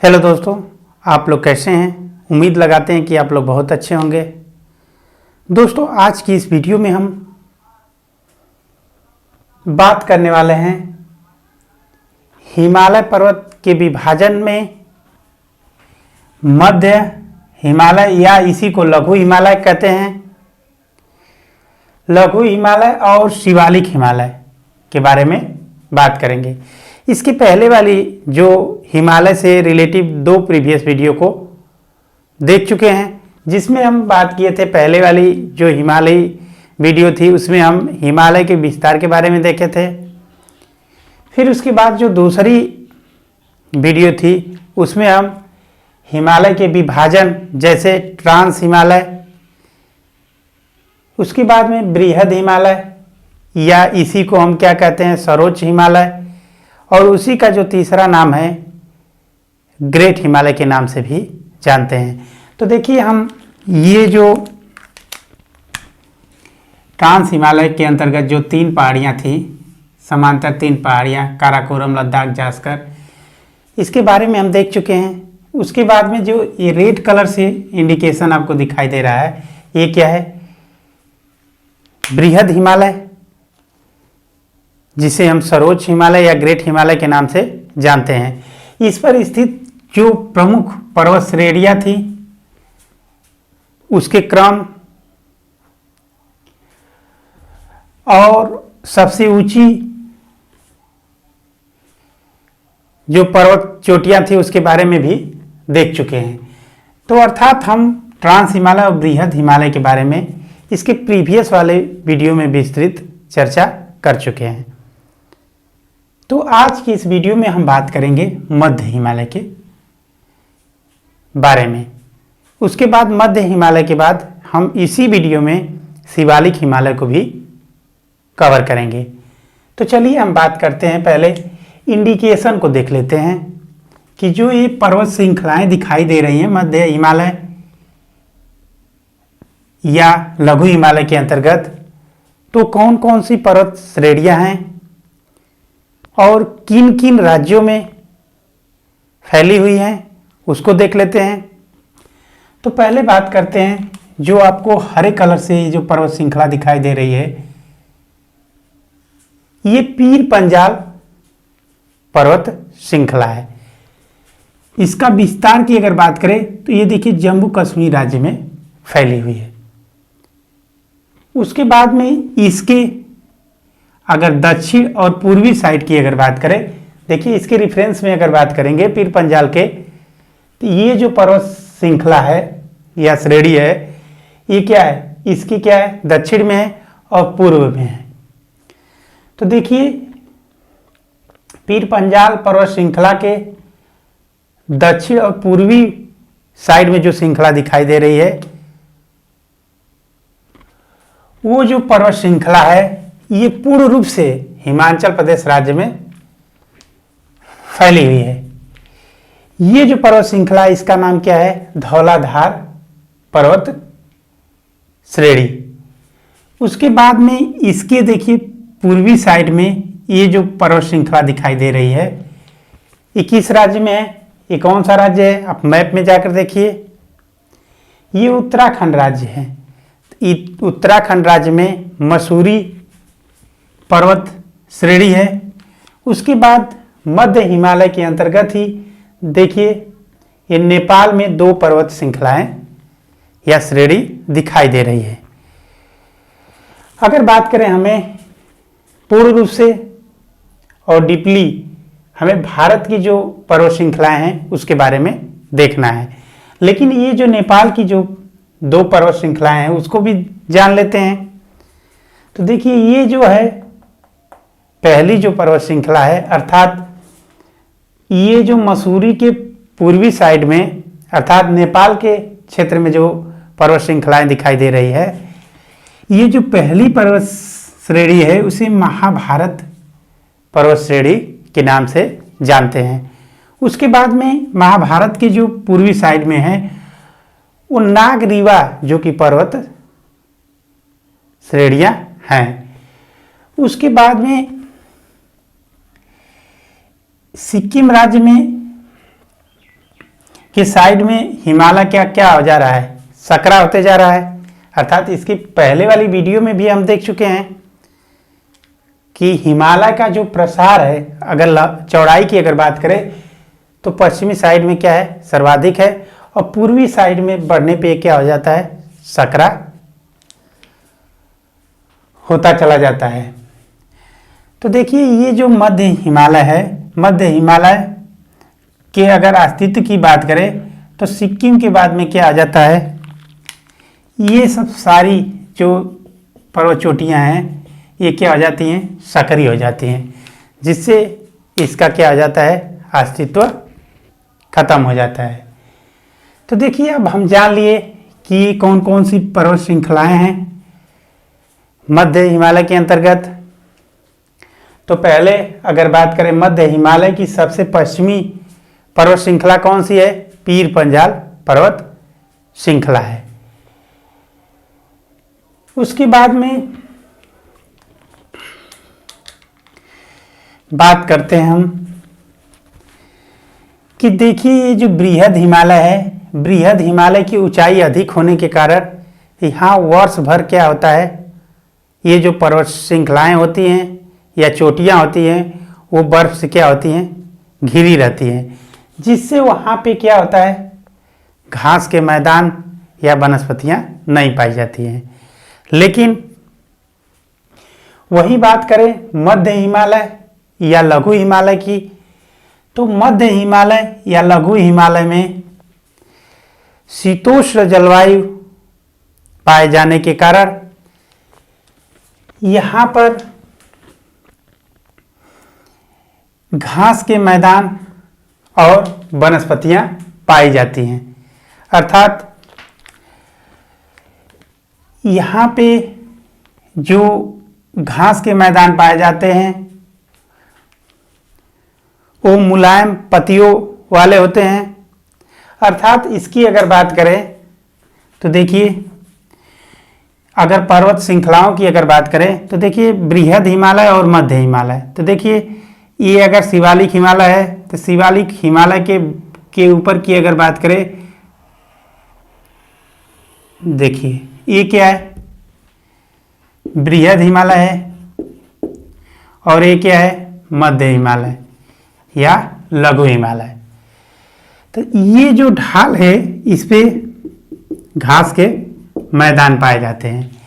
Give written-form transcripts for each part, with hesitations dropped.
Hello दोस्तों, आप लोग कैसे हैं। उम्मीद लगाते हैं कि आप लोग बहुत अच्छे होंगे। दोस्तों, आज की इस वीडियो में हम बात करने वाले हैं हिमालय पर्वत के विभाजन में मध्य हिमालय या इसी को लघु हिमालय कहते हैं, लघु हिमालय और शिवालिक हिमालय के बारे में बात करेंगे। इसके पहले वाली जो हिमालय से रिलेटिव दो प्रीवियस वीडियो को देख चुके हैं, जिसमें हम बात किए थे। पहले वाली जो हिमालय वीडियो थी उसमें हम हिमालय के विस्तार के बारे में देखे थे। फिर उसके बाद जो दूसरी वीडियो थी उसमें हम हिमालय के विभाजन जैसे ट्रांस हिमालय, उसके बाद में बृहद हिमालय या इसी को हम क्या कहते हैं सर्वोच्च हिमालय, और उसी का जो तीसरा नाम है ग्रेट हिमालय के नाम से भी जानते हैं। तो देखिए, हम ये जो ट्रांस हिमालय के अंतर्गत जो तीन पहाड़ियाँ थी, समांतर तीन पहाड़ियाँ काराकोरम, लद्दाख, जास्कर, इसके बारे में हम देख चुके हैं। उसके बाद में जो ये रेड कलर से इंडिकेशन आपको दिखाई दे रहा है, ये क्या है? बृहद हिमालय, जिसे हम सर्वोच्च हिमालय या ग्रेट हिमालय के नाम से जानते हैं। इस पर स्थित जो प्रमुख पर्वत श्रेणियां थी उसके क्रम और सबसे ऊंची जो पर्वत चोटियां थी उसके बारे में भी देख चुके हैं। तो अर्थात हम ट्रांस हिमालय और बृहद हिमालय के बारे में इसके प्रीवियस वाले वीडियो में विस्तृत चर्चा कर चुके हैं। तो आज की इस वीडियो में हम बात करेंगे मध्य हिमालय के बारे में। उसके बाद मध्य हिमालय के बाद हम इसी वीडियो में शिवालिक हिमालय को भी कवर करेंगे। तो चलिए हम बात करते हैं, पहले इंडिकेशन को देख लेते हैं कि जो ये पर्वत श्रृंखलाएं दिखाई दे रही हैं मध्य हिमालय या लघु हिमालय के अंतर्गत, तो कौन कौन सी पर्वत श्रेणियां हैं और किन किन राज्यों में फैली हुई हैं उसको देख लेते हैं। तो पहले बात करते हैं, जो आपको हरे कलर से जो पर्वत श्रृंखला दिखाई दे रही है, ये पीर पंजाल पर्वत श्रृंखला है। इसका विस्तार की अगर बात करें तो ये देखिए जम्मू कश्मीर राज्य में फैली हुई है। उसके बाद में इसके अगर दक्षिण और पूर्वी साइड की अगर बात करें, देखिए इसके रेफरेंस में अगर बात करेंगे पीर पंजाल के, तो ये जो पर्वत श्रृंखला है या श्रेणी है, ये क्या है? इसकी क्या है? दक्षिण में है और पूर्व में है। तो देखिए पीर पंजाल पर्वत श्रृंखला के दक्षिण और पूर्वी साइड में जो श्रृंखला दिखाई दे रही है, वो जो पर्वत श्रृंखला है ये पूर्ण रूप से हिमाचल प्रदेश राज्य में फैली हुई है। ये जो पर्वत श्रृंखला है इसका नाम क्या है? धौलाधार पर्वत श्रेणी। उसके बाद में इसके देखिए पूर्वी साइड में ये जो पर्वत श्रृंखला दिखाई दे रही है, ये किस राज्य में है? ये कौन सा राज्य है? आप मैप में जाकर देखिए, ये उत्तराखंड राज्य है। उत्तराखंड राज्य में मसूरी पर्वत श्रेणी है। उसके बाद मध्य हिमालय के अंतर्गत ही देखिए ये नेपाल में दो पर्वत श्रृंखलाएं या श्रेणी दिखाई दे रही है। अगर बात करें हमें पूर्ण रूप से और डीपली, हमें भारत की जो पर्वत श्रृंखलाएं हैं उसके बारे में देखना है, लेकिन ये जो नेपाल की जो दो पर्वत श्रृंखलाएं हैं उसको भी जान लेते हैं। तो देखिए ये जो है पहली जो पर्वत श्रृंखला है, अर्थात ये जो मसूरी के पूर्वी साइड में अर्थात नेपाल के क्षेत्र में जो पर्वत श्रृंखलाएं दिखाई दे रही है, ये जो पहली पर्वत श्रेणी है उसे महाभारत पर्वत श्रेणी के नाम से जानते हैं। उसके बाद में महाभारत के जो पूर्वी साइड में है वो नागरीवा जो कि पर्वत श्रेणियां हैं। उसके बाद में सिक्किम राज्य में कि साइड में हिमालय क्या क्या हो जा रहा है, सकरा होते जा रहा है। अर्थात इसकी पहले वाली वीडियो में भी हम देख चुके हैं कि हिमालय का जो प्रसार है, अगर चौड़ाई की अगर बात करें तो पश्चिमी साइड में क्या है, सर्वाधिक है, और पूर्वी साइड में बढ़ने पे क्या हो जाता है, सकरा होता चला जाता है। तो देखिए ये जो मध्य हिमालय है, मध्य हिमालय के अगर अस्तित्व की बात करें तो सिक्किम के बाद में क्या आ जाता है, ये सब सारी जो पर्वत चोटियाँ हैं ये क्या हो जाती हैं, सकरी हो जाती हैं, जिससे इसका क्या हो जाता है, अस्तित्व खत्म हो जाता है। तो देखिए अब हम जान लिए कि कौन कौन सी पर्वत श्रृंखलाएं हैं मध्य हिमालय के अंतर्गत। तो पहले अगर बात करें मध्य हिमालय की सबसे पश्चिमी पर्वत श्रृंखला कौन सी है, पीर पंजाल पर्वत श्रृंखला है। उसके बाद में बात करते हैं हम कि देखिए ये जो बृहद हिमालय है, बृहद हिमालय की ऊंचाई अधिक होने के कारण यहाँ वर्ष भर क्या होता है, ये जो पर्वत श्रृंखलाएं होती हैं या चोटियाँ होती हैं वो बर्फ से क्या होती हैं, घिरी रहती हैं, जिससे वहाँ पे क्या होता है, घास के मैदान या वनस्पतियाँ नहीं पाई जाती हैं। लेकिन वही बात करें मध्य हिमालय या लघु हिमालय की, तो मध्य हिमालय या लघु हिमालय में शीतोष्ण जलवायु पाए जाने के कारण यहाँ पर घास के मैदान और वनस्पतियाँ पाई जाती हैं। अर्थात यहाँ पे जो घास के मैदान पाए जाते हैं वो मुलायम पत्तियों वाले होते हैं। अर्थात इसकी अगर बात करें तो देखिए अगर पर्वत श्रृंखलाओं की अगर बात करें तो देखिए बृहद हिमालय और मध्य हिमालय, तो देखिए ये अगर शिवालिक हिमालय है तो शिवालिक हिमालय के ऊपर की अगर बात करें, देखिए ये क्या है, बृहद हिमालय है, और ये क्या है, मध्य हिमालय या लघु हिमालय। तो ये जो ढाल है इस पे घास के मैदान पाए जाते हैं।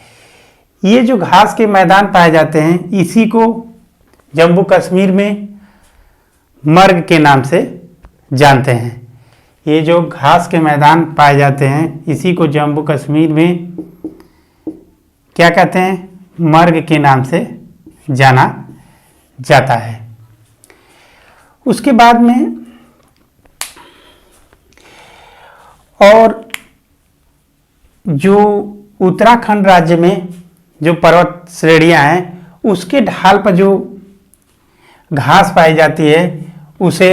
ये जो घास के मैदान पाए जाते हैं इसी को जम्मू कश्मीर में मर्ग के नाम से जानते हैं। ये जो घास के मैदान पाए जाते हैं इसी को जम्मू कश्मीर में क्या कहते हैं, मर्ग के नाम से जाना जाता है। उसके बाद में और जो उत्तराखंड राज्य में जो पर्वत श्रेणियां हैं उसके ढाल पर जो घास पाई जाती है उसे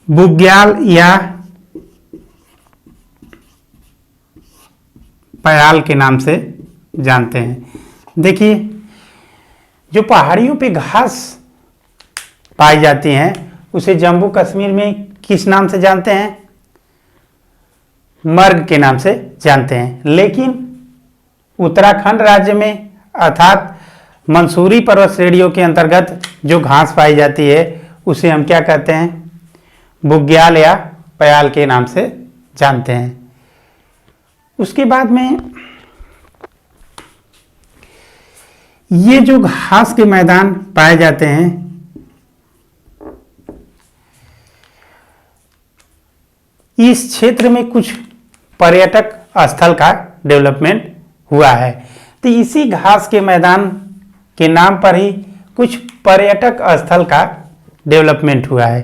बुग्याल या पयाल के नाम से जानते हैं। देखिए जो पहाड़ियों पे घास पाई जाती हैं उसे जम्मू कश्मीर में किस नाम से जानते हैं, मर्ग के नाम से जानते हैं। लेकिन उत्तराखंड राज्य में अर्थात मंसूरी पर्वत श्रेणियों के अंतर्गत जो घास पाई जाती है उसे हम क्या कहते हैं, बुग्याल या पयाल के नाम से जानते हैं। उसके बाद में ये जो घास के मैदान पाए जाते हैं इस क्षेत्र में कुछ पर्यटक स्थल का डेवलपमेंट हुआ है। तो इसी घास के मैदान के नाम पर ही कुछ पर्यटक स्थल का डेवलपमेंट हुआ है।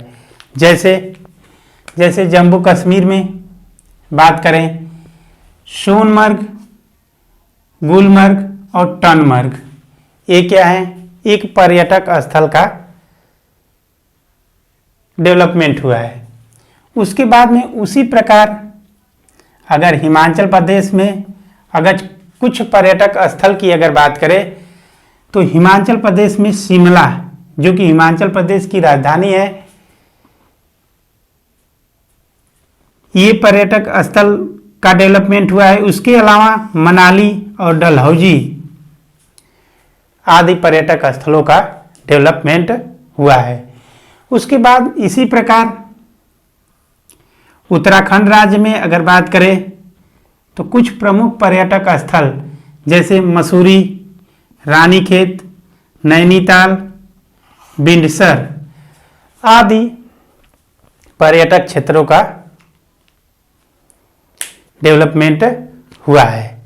जैसे जम्मू कश्मीर में बात करें सोनमर्ग, गुलमर्ग और टनमर्ग, ये क्या है, एक पर्यटक स्थल का डेवलपमेंट हुआ है। उसके बाद में उसी प्रकार अगर हिमाचल प्रदेश में अगर कुछ पर्यटक स्थल की अगर बात करें तो हिमाचल प्रदेश में शिमला जो कि हिमाचल प्रदेश की राजधानी है, ये पर्यटक स्थल का डेवलपमेंट हुआ है। उसके अलावा मनाली और डलहौजी आदि पर्यटक स्थलों का डेवलपमेंट हुआ है। उसके बाद इसी प्रकार उत्तराखंड राज्य में अगर बात करें तो कुछ प्रमुख पर्यटक स्थल जैसे मसूरी, रानीखेत, नैनीताल, बिंडसर आदि पर्यटक क्षेत्रों का डेवलपमेंट हुआ है।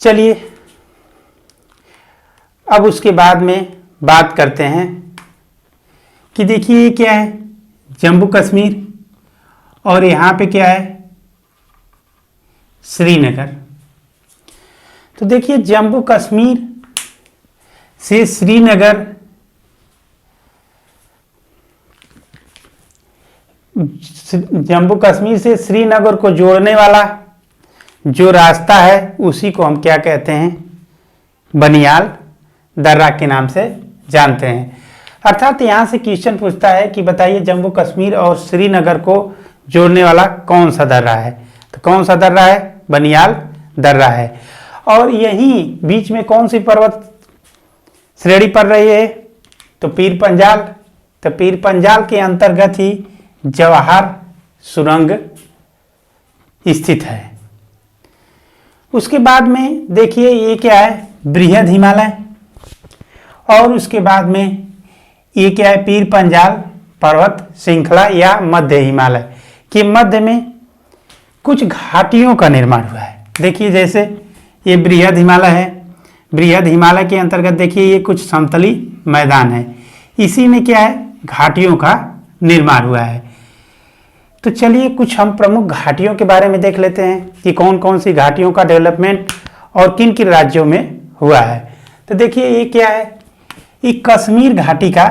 चलिए अब उसके बाद में बात करते हैं कि देखिए ये क्या है, जम्मू कश्मीर और यहाँ पे क्या है, श्रीनगर। तो देखिए जम्मू कश्मीर से श्रीनगर को जोड़ने वाला जो रास्ता है उसी को हम क्या कहते हैं, बनियाल दर्रा के नाम से जानते हैं। अर्थात यहाँ से क्वेश्चन पूछता है कि बताइए जम्मू कश्मीर और श्रीनगर को जोड़ने वाला कौन सा दर्रा है। तो कौन सा दर्रा है, बनियाल दर्रा है। और यहीं बीच में कौन सी पर्वत श्रेणी पड़ रही है, तो पीर पंजाल। तो पीर पंजाल के अंतर्गत ही जवाहर सुरंग स्थित है। उसके बाद में देखिए ये क्या है, बृहद हिमालय। और उसके बाद में ये क्या है, पीर पंजाल पर्वत श्रृंखला या मध्य हिमालय के मध्य में कुछ घाटियों का निर्माण हुआ है। देखिए जैसे ये बृहद हिमालय है, बृहद हिमालय के अंतर्गत देखिए ये कुछ समतली मैदान है, इसी में क्या है, घाटियों का निर्माण हुआ है। तो चलिए कुछ हम प्रमुख घाटियों के बारे में देख लेते हैं कि कौन कौन सी घाटियों का डेवलपमेंट और किन किन राज्यों में हुआ है। तो देखिए ये क्या है, ये कश्मीर घाटी का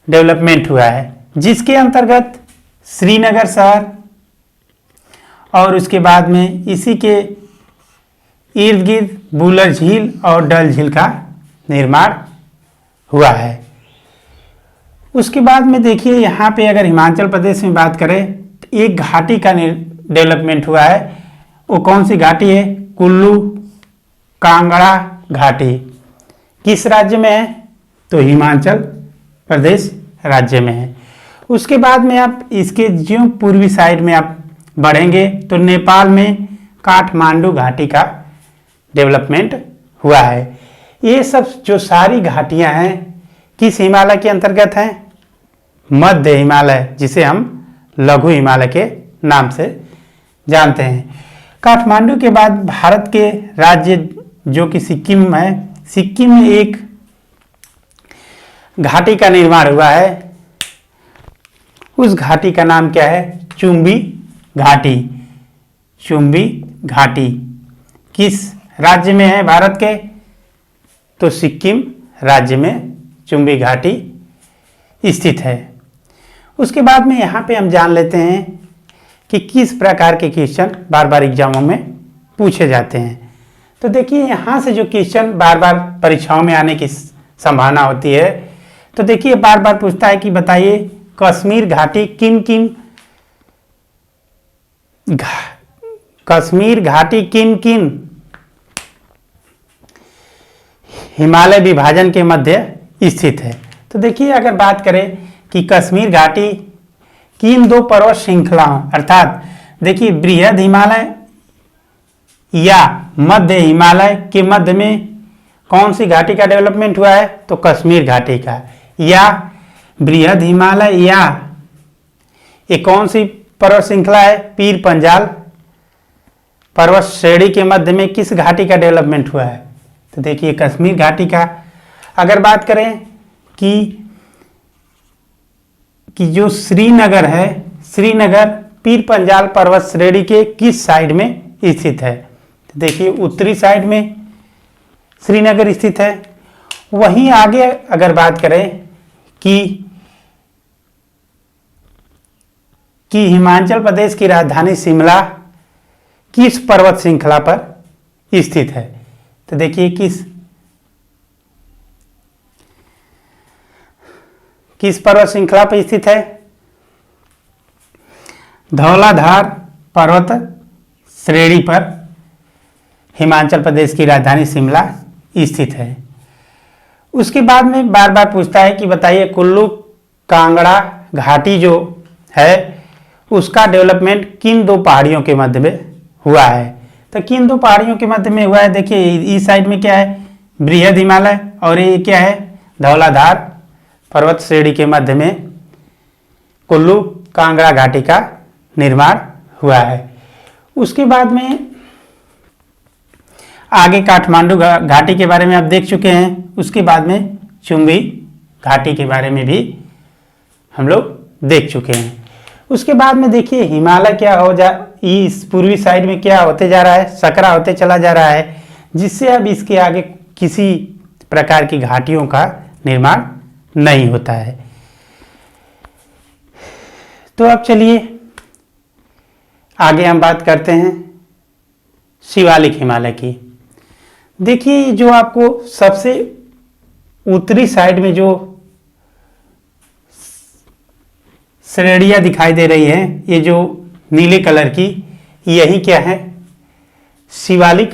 डेवलपमेंट हुआ है, जिसके अंतर्गत श्रीनगर शहर और उसके बाद में इसी के इर्द गिर्द बुलर झील और डल झील का निर्माण हुआ है। उसके बाद में देखिए यहाँ पे अगर हिमाचल प्रदेश में बात करें तो एक घाटी का डेवलपमेंट हुआ है। वो कौन सी घाटी है, कुल्लू कांगड़ा घाटी। किस राज्य में है, तो हिमाचल प्रदेश राज्य में है। उसके बाद में आप इसके जो पूर्वी साइड में आप बढ़ेंगे तो नेपाल में काठमांडू घाटी का डेवलपमेंट हुआ है। ये सब जो सारी घाटियां हैं किस हिमालय के अंतर्गत हैं, मध्य हिमालय, जिसे हम लघु हिमालय के नाम से जानते हैं। काठमांडू के बाद भारत के राज्य जो कि सिक्किम है, सिक्किम में एक घाटी का निर्माण हुआ है। उस घाटी का नाम क्या है, चुम्बी घाटी। चुम्बी घाटी किस राज्य में है भारत के, तो सिक्किम राज्य में चुम्बी घाटी स्थित है। उसके बाद में यहाँ पे हम जान लेते हैं कि किस प्रकार के क्वेश्चन बार बार एग्जामों में पूछे जाते हैं। तो देखिए यहाँ से जो क्वेश्चन बार बार परीक्षाओं में आने की संभावना होती है, तो देखिए बार बार पूछता है कि बताइए कश्मीर घाटी किन किन हिमालय विभाजन के मध्य स्थित है। तो देखिए अगर बात करें कि कश्मीर घाटी किन दो पर्वत श्रृंखलाओं, अर्थात देखिए बृहद हिमालय या मध्य हिमालय के मध्य में कौन सी घाटी का डेवलपमेंट हुआ है, तो कश्मीर घाटी का। या बृहद हिमालय या ये कौन सी पर्वत श्रृंखला है, पीर पंजाल पर्वत श्रेणी के मध्य में किस घाटी का डेवलपमेंट हुआ है, तो देखिए कश्मीर घाटी का। अगर बात करें कि जो श्रीनगर है, श्रीनगर पीर पंजाल पर्वत श्रेणी के किस साइड में स्थित है, तो देखिए उत्तरी साइड में श्रीनगर स्थित है। वहीं आगे अगर बात करें कि हिमाचल प्रदेश की राजधानी शिमला किस पर्वत श्रृंखला पर स्थित है, तो देखिए किस पर्वत श्रृंखला पर स्थित है? धौलाधार पर्वत श्रेणी पर हिमाचल प्रदेश की राजधानी शिमला स्थित है। उसके बाद में बार बार पूछता है कि बताइए कुल्लू कांगड़ा घाटी जो है उसका डेवलपमेंट किन दो पहाड़ियों के मध्य में हुआ है? तो किन दो पहाड़ियों के मध्य में हुआ है? देखिए इस साइड में क्या है? बृहद हिमालय, और ये क्या है? धौलाधार पर्वत श्रेणी के मध्य में कुल्लू कांगड़ा घाटी का निर्माण हुआ है। उसके बाद में आगे काठमांडू घाटी के बारे में आप देख चुके हैं। उसके बाद में चुंबी घाटी के बारे में भी हम लोग देख चुके हैं। उसके बाद में देखिए हिमालय क्या हो जा इस पूर्वी साइड में क्या होते जा रहा है? सकरा होते चला जा रहा है, जिससे अब इसके आगे किसी प्रकार की घाटियों का निर्माण नहीं होता है। तो अब चलिए आगे हम बात करते हैं शिवालिक हिमालय की। देखिए जो आपको सबसे उत्तरी साइड में जो श्रेणियां दिखाई दे रही हैं, ये जो नीले कलर की, यही क्या है? शिवालिक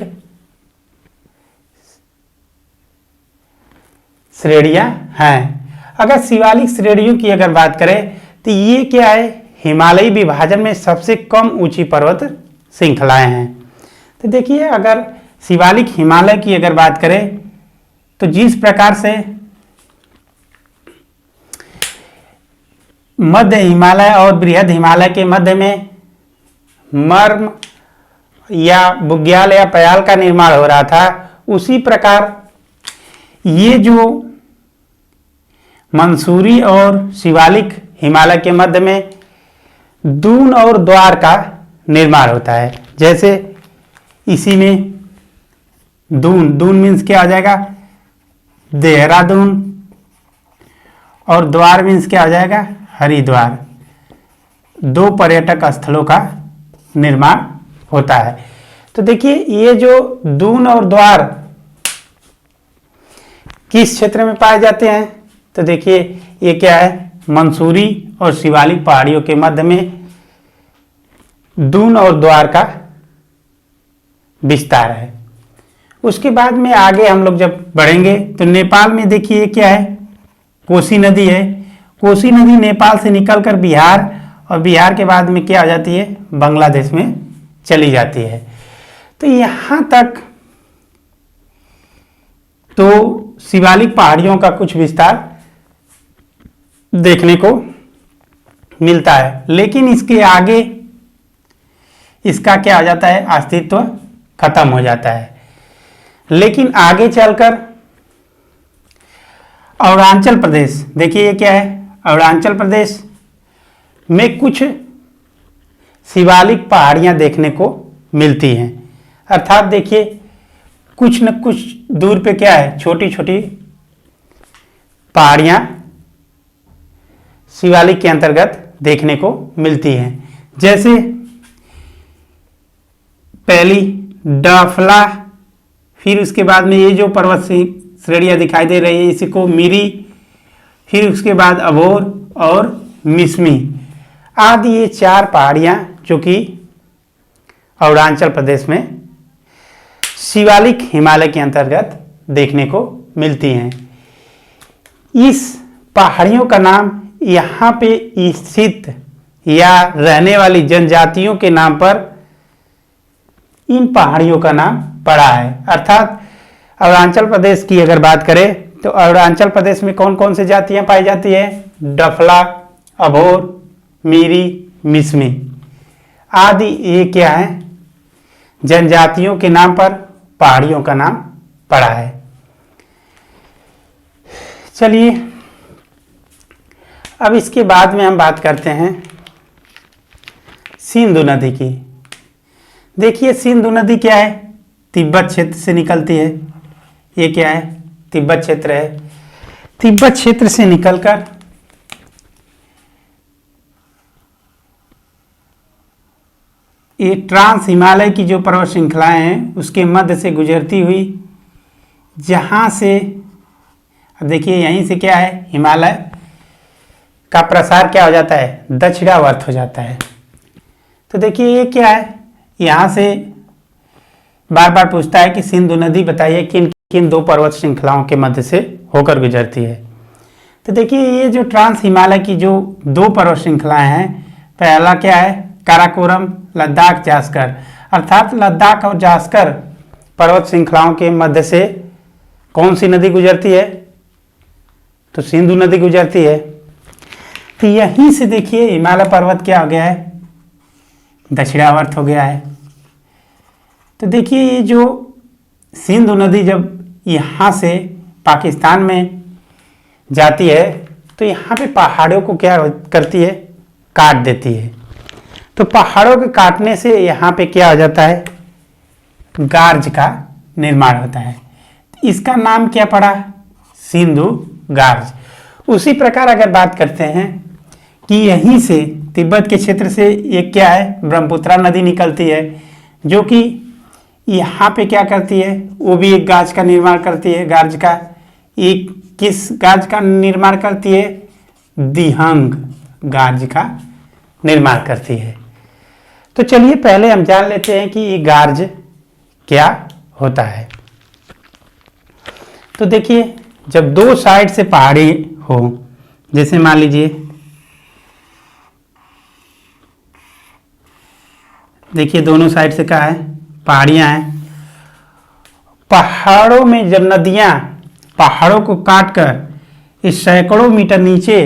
श्रेणियां हैं। अगर शिवालिक श्रेणियों की अगर बात करें तो ये क्या है? हिमालयी विभाजन में सबसे कम ऊंची पर्वत श्रृंखलाएं हैं। तो देखिए अगर शिवालिक हिमालय की अगर बात करें तो जिस प्रकार से मध्य हिमालय और बृहद हिमालय के मध्य में मर्म या बुग्याल या पयाल का निर्माण हो रहा था, उसी प्रकार ये जो मंसूरी और शिवालिक हिमालय के मध्य में दून और द्वार का निर्माण होता है। जैसे इसी में दून मीन्स क्या हो जाएगा? देहरादून, और द्वार मीन्स क्या हो जाएगा? हरिद्वार। दो पर्यटक स्थलों का निर्माण होता है। तो देखिए ये जो दून और द्वार किस क्षेत्र में पाए जाते हैं? तो देखिए ये क्या है? मंसूरी और शिवालिक पहाड़ियों के मध्य में दून और द्वार का विस्तार है। उसके बाद में आगे हम लोग जब बढ़ेंगे तो नेपाल में देखिए क्या है? कोसी नदी है। कोसी नदी नेपाल से निकलकर बिहार, और बिहार के बाद में क्या हो जाती है? बांग्लादेश में चली जाती है। तो यहाँ तक तो शिवालिक पहाड़ियों का कुछ विस्तार देखने को मिलता है, लेकिन इसके आगे इसका क्या हो जाता है? अस्तित्व खत्म हो जाता है। लेकिन आगे चलकर अरुणाचल प्रदेश, देखिए ये क्या है? अरुणाचल प्रदेश में कुछ शिवालिक पहाड़ियां देखने को मिलती हैं। अर्थात देखिए कुछ न कुछ दूर पे क्या है? छोटी छोटी पहाड़ियां शिवालिक के अंतर्गत देखने को मिलती हैं। जैसे पहली डफला, फिर उसके बाद में ये जो पर्वत श्रेणियां दिखाई दे रही है इसको मिरी, फिर उसके बाद अबोर और मिसमी आदि, ये चार पहाड़ियां जो कि अरुणाचल प्रदेश में शिवालिक हिमालय के अंतर्गत देखने को मिलती हैं। इस पहाड़ियों का नाम यहाँ पे स्थित या रहने वाली जनजातियों के नाम पर इन पहाड़ियों का नाम पड़ा है। अर्थात अरुणाचल प्रदेश की अगर बात करें तो अरुणाचल प्रदेश में कौन कौन सी जातियां पाई जाती है? डफला, अबोर, मीरी, मिसमी आदि, ये क्या है? जनजातियों के नाम पर पहाड़ियों का नाम पड़ा है। चलिए अब इसके बाद में हम बात करते हैं सिंधु नदी की। देखिए सिंधु नदी क्या है? तिब्बत क्षेत्र से निकलती है। ये क्या है? तिब्बत क्षेत्र है। तिब्बत क्षेत्र से निकलकर ये ट्रांस हिमालय की जो पर्वत श्रृंखलाएं हैं उसके मध्य से गुजरती हुई, जहां से अब देखिए यहीं से क्या है? हिमालय का प्रसार क्या हो जाता है, दक्षिणावर्त हो जाता है। तो देखिए ये क्या है, यहाँ से बार बार पूछता है कि सिंधु नदी बताइए किन किन दो पर्वत श्रृंखलाओं के मध्य से होकर गुजरती है। तो देखिए ये जो ट्रांस हिमालय की जो दो पर्वत श्रृंखलाएं हैं, पहला क्या है, काराकोरम, लद्दाख, जास्कर, अर्थात लद्दाख और जास्कर पर्वत श्रृंखलाओं के मध्य से कौन सी नदी गुजरती है, तो सिंधु नदी गुजरती है। तो यहीं से देखिए हिमालय पर्वत क्या हो गया है, दक्षिणावर्त हो गया है। तो देखिए ये जो सिंधु नदी जब यहाँ से पाकिस्तान में जाती है तो यहाँ पे पहाड़ों को क्या करती है, काट देती है। तो पहाड़ों के काटने से यहाँ पे क्या हो जाता है, गार्ज का निर्माण होता है। इसका नाम क्या पड़ा, सिंधु गार्ज। उसी प्रकार अगर बात करते हैं कि यहीं से तिब्बत के क्षेत्र से एक क्या है, ब्रह्मपुत्रा नदी निकलती है, जो कि यहाँ पे क्या करती है, वो भी एक गार्ज का निर्माण करती है। गार्ज का एक किस गार्ज का निर्माण करती है, दिहंग गार्ज का निर्माण करती है। तो चलिए पहले हम जान लेते हैं कि ये गार्ज क्या होता है। तो देखिए जब दो साइड से पहाड़ी हो, जैसे मान लीजिए देखिए दोनों साइड से क्या है, पहाड़ियां हैं। पहाड़ों में जब नदियां पहाड़ों को काटकर इस सैकड़ों मीटर नीचे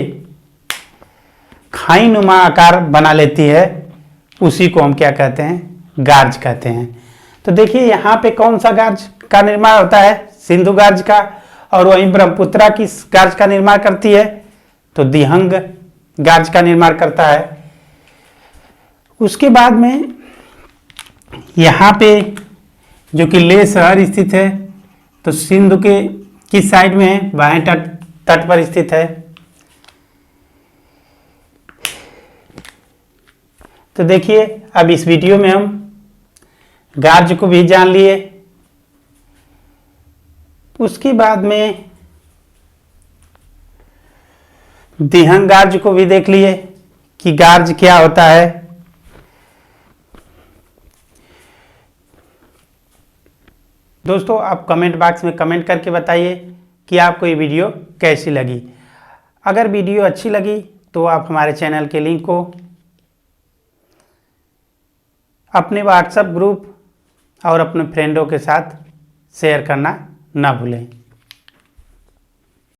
खाई नुमा आकार बना लेती है, उसी को हम क्या कहते हैं, गार्ज कहते हैं। तो देखिए यहाँ पे कौन सा गार्ज का निर्माण होता है, सिंधु गार्ज का, और वहीं ब्रह्मपुत्रा किस गार्ज का निर्माण करती है, तो दिहंग गार्ज का निर्माण करता है। उसके बाद में यहाँ पे जो कि लेह शहर स्थित है, तो सिंधु के किस साइड में है, बाएं तट पर स्थित है। तो देखिए अब इस वीडियो में हम गार्ज को भी जान लिए, उसके बाद में दिहंग गार्ज को भी देख लिए कि गार्ज क्या होता है। दोस्तों आप कमेंट बॉक्स में कमेंट करके बताइए कि आपको ये वीडियो कैसी लगी। अगर वीडियो अच्छी लगी तो आप हमारे चैनल के लिंक को अपने व्हाट्सएप ग्रुप और अपने फ्रेंडों के साथ शेयर करना ना भूलें।